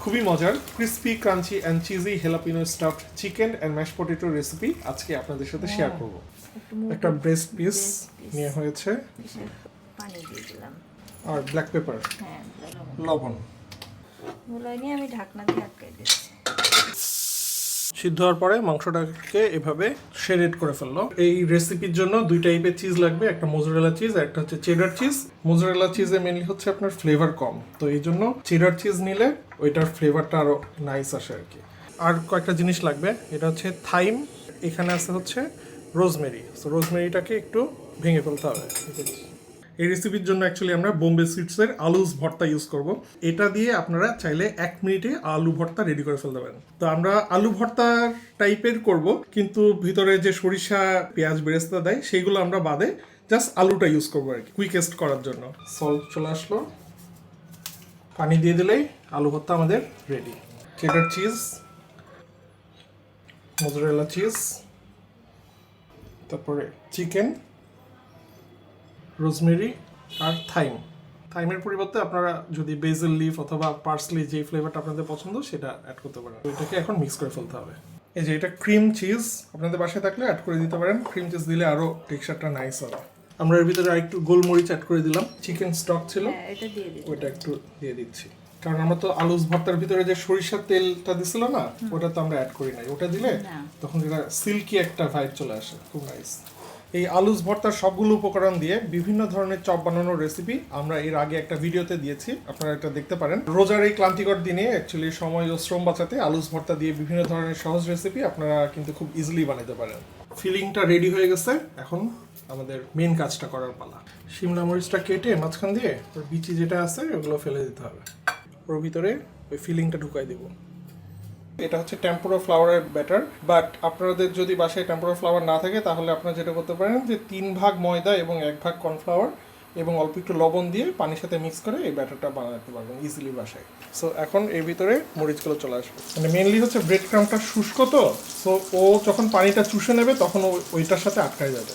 খুবই মজার crispy crunchy and cheesy jalapeno stuffed chicken and mash potato recipe আজকে আপনাদের সাথে শেয়ার করব। একটা ব্রেস্ট পিস নিয়ে হয়েছে, পানি দিয়ে দিলাম আর ব্ল্যাক পেপার, হ্যাঁ লবণ। গুলাই নিয়ে আমি ঢাকনা দিয়ে আটকে দিচ্ছি। সিদ্ধ হওয়ার পরে মাংসটাকে এভাবে শেরেড করে ফেললো। এই রেসিপির জন্য দুই টাইপের চিজ লাগবে, একটা মোজারেলা চিজ আর একটা হচ্ছে চেডার চিজ। মোজারেলা চিজে মেনলি হচ্ছে আপনার ফ্লেভার কম, তো এই জন্য চেডার চিজ নিলে ওইটার ফ্লেভারটা আরো নাইস আসে আর কি। আর কয়েকটা জিনিস লাগবে, এটা হচ্ছে থাইম, এখানে আছে হচ্ছে রোজমেরি। তো রোজমেরিটাকে একটু ভেঙে ফেলতে হবে। এই রেসিপির জন্য অ্যাকচুয়ালি আমরা বোম্বে সুইটসের আলুস ভর্তা ইউজ করব। এটা দিয়ে আপনারা চাইলে 1 মিনিটে আলু ভর্তা রেডি করে ফেলতে পারেন। তো আমরা আলু ভর্তা টাইপের করব, কিন্তু ভিতরে যে সরিষা পেঁয়াজ বেরেস্তা দেয় সেইগুলো আমরা বাদে জাস্ট আলুটা ইউজ করবো আর কি, কুইকেস্ট করার জন্য। সল্ট চলে আসলো, পানি দিয়ে দিলেই আলু ভর্তা আমাদের ready. Cheddar cheese, mozzarella cheese, তারপরে চিকেন, রোজমেরি আর থাইম। থাইমের পরিবর্তে আপনারা যদি বেজেল লিফ অথবা পার্সলি যে ফ্লেভারটা আপনাদের পছন্দ সেটা অ্যাড করতে পারেন। এটাকে এখন মিক্স করে ফেলতে হবে। এই যে এটা ক্রিম চিজ, আপনাদের বাসায় থাকলে অ্যাড করে দিতে পারেন। ক্রিম চিজ দিলে আরো টেক্সচারটা নাইস হবে। আমরা এর ভিতরে আরেকটু গোলমরিচ অ্যাড করে দিলাম। চিকেন স্টক ছিল, এটা দিয়ে দিই, ওইটা একটু দিয়ে দিচ্ছি, কারণ আমরা তো আলুস ভর্তার ভিতরে যে সরিষার তেলটা দিছিল না, ওটা তো আমরা অ্যাড করি নাই। ওটা দিলে তখন যেটা সিল্কি একটা ভাইব চলে আসে, খুব নাইস। এই আলুস ভর্তার সবগুলো উপকরণ দিয়ে বিভিন্ন ধরনের চপ বানানোর রেসিপি আমরা এর আগে একটা ভিডিওতে দিয়েছি, আপনারা এটা দেখতে পারেন। রোজার এই ক্লান্তিকর দিনে অ্যাকচুয়ালি সময় ও শ্রম বাঁচাতে আলুস ভর্তা দিয়ে বিভিন্ন ধরনের সহজ রেসিপি আপনারা কিন্তু খুব ইজিলি বানাতে পারেন। ফিলিংটা রেডি হয়ে গেছে, এখন আমাদের মেন কাজটা করার পালা। শিমলা মরিচটা কেটে মাঝখান দিয়ে ওর বিচি যেটা আছে ওগুলো ফেলে দিতে হবে, ওর ভিতরে ওই ফিলিংটা ঢুকাই দিব। এটা হচ্ছে টেম্পোরা ফ্লাওয়ারের ব্যাটার, বাট আপনাদের যদি বাসায় টেম্পোরা ফ্লাওয়ার না থাকে তাহলে আপনারা যেটা করতে পারেন যে 3 ভাগ ময়দা এবং 1 ভাগ কর্নফ্লাওয়ার এবং অল্প একটু লবণ দিয়ে পানির সাথে মিক্স করে এই ব্যাটারটা বানাতে পারবেন ইজিলি বাসায়। সো এখন এর ভিতরে মরিচগুলো চলে আসবে। মানে মেনলি হচ্ছে ব্রেড ক্রামটা শুষ্ক, তো সো ও যখন পানিটা চুষে নেবে তখন ওইটার সাথে আটকায় যাবে।